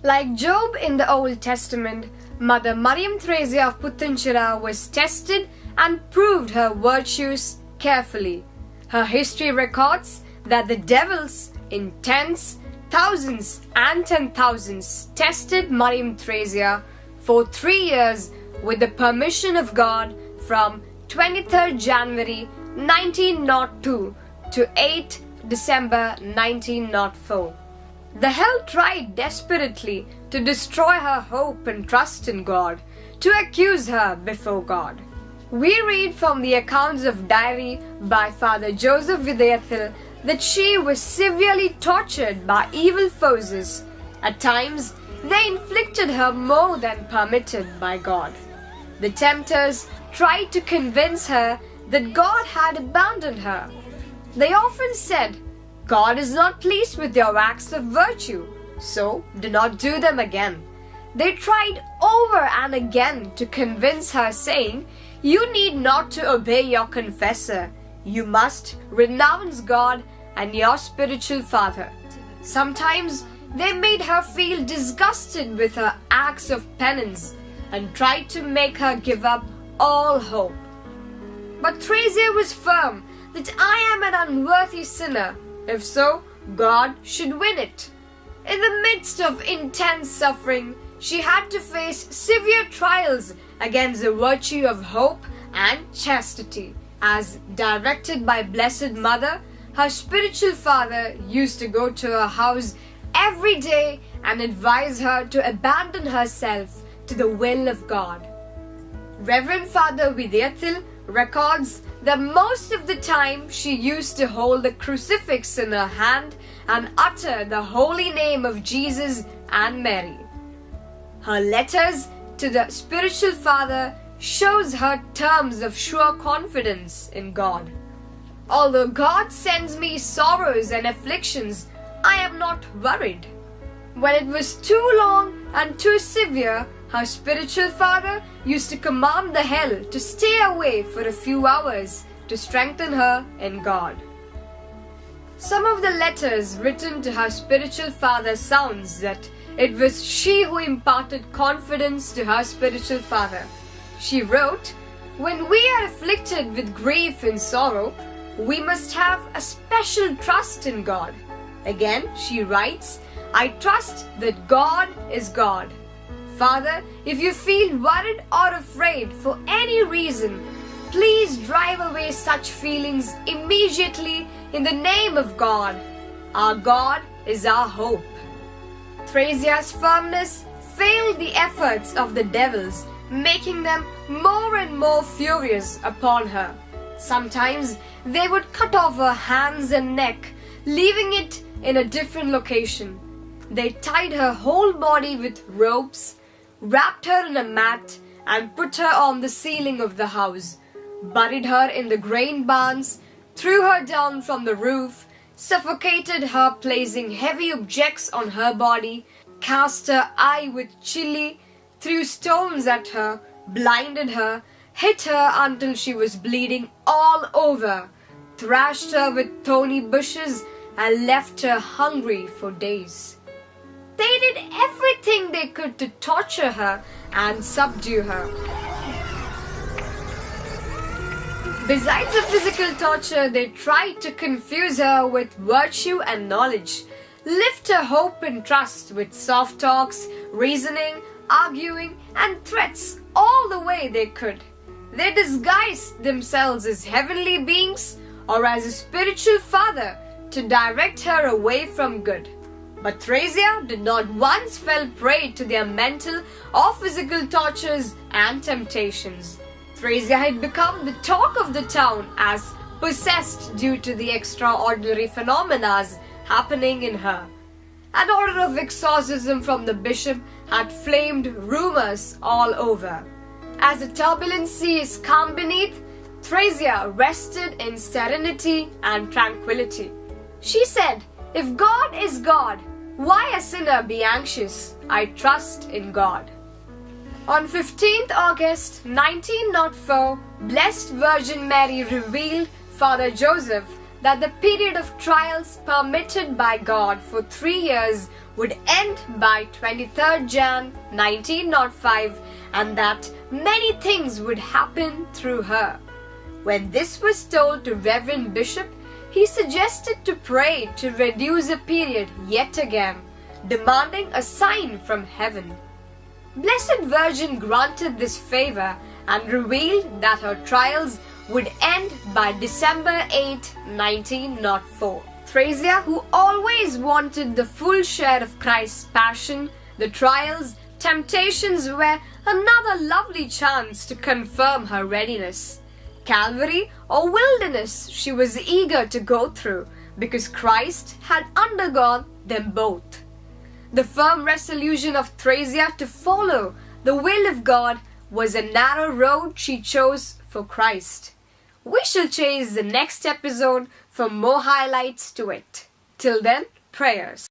Like Job in the Old Testament, Mother Mariam Thresia of Puthanchira was tested and proved her virtues carefully. Her history records that the devils in tens, thousands and 10,000s tested Mariam Thresia for 3 years with the permission of God from 23rd January 1902 to 8 December 1904. The hell tried desperately to destroy her hope and trust in God, to accuse her before God. We read from the accounts of diary by Father Joseph Vidayathil that she was severely tortured by evil forces. At times, they inflicted her more than permitted by God. The tempters tried to convince her that God had abandoned her. They often said, "God is not pleased with your acts of virtue, so do not do them again." They tried over and again to convince her, saying, "You need not to obey your confessor. You must renounce God and your spiritual father." Sometimes they made her feel disgusted with her acts of penance and tried to make her give up all hope. But Thresia was firm that I am an unworthy sinner. If so, God should win it. In the midst of intense suffering, she had to face severe trials against the virtue of hope and chastity. As directed by Blessed Mother, her spiritual father used to go to her house every day and advise her to abandon herself to the will of God. Reverend Father Vidayathil records that most of the time she used to hold the crucifix in her hand and utter the holy name of Jesus and Mary. Her letters to the spiritual father shows her terms of sure confidence in God. "Although God sends me sorrows and afflictions, I am not worried." When it was too long and too severe, her spiritual father used to command the hell to stay away for a few hours to strengthen her in God. Some of the letters written to her spiritual father sounds that it was she who imparted confidence to her spiritual father. She wrote, "When we are afflicted with grief and sorrow, we must have a special trust in God." Again, she writes, "I trust that God is God." Father, if you feel worried or afraid for any reason, please drive away such feelings immediately in the name of God. Our God is our hope. Thresia's firmness failed the efforts of the devils, making them more and more furious upon her. Sometimes they would cut off her hands and neck, leaving it in a different location. They tied her whole body with ropes, wrapped her in a mat, and put her on the ceiling of the house, buried her in the grain barns, threw her down from the roof, suffocated her placing heavy objects on her body, cast her eye with chili, threw stones at her, blinded her, hit her until she was bleeding all over, thrashed her with thorny bushes, and left her hungry for days. They did everything they could to torture her and subdue her. Besides the physical torture, they tried to confuse her with virtue and knowledge, lift her hope and trust with soft talks, reasoning, arguing, and threats all the way they could. They disguised themselves as heavenly beings or as a spiritual father to direct her away from good. But Thresia did not once fall prey to their mental or physical tortures and temptations. Thresia had become the talk of the town as possessed due to the extraordinary phenomena happening in her. An order of exorcism from the bishop had flamed rumors all over. As the turbulent seas calmed beneath, Thresia rested in serenity and tranquility. She said, "If God is God, why a sinner be anxious? I trust in God." On 15th August 1904, Blessed Virgin Mary revealed Father Joseph that the period of trials permitted by God for 3 years would end by 23rd Jan 1905 and that many things would happen through her. When this was told to Reverend Bishop, he suggested to pray to reduce the period yet again, demanding a sign from heaven. Blessed Virgin granted this favor and revealed that her trials would end by December 8, 1904. Thresia, who always wanted the full share of Christ's passion, the trials, temptations were another lovely chance to confirm her readiness. Calvary or wilderness she was eager to go through because Christ had undergone them both. The firm resolution of Thresia to follow the will of God was a narrow road she chose for Christ. We shall chase the next episode for more highlights to it. Till then, prayers.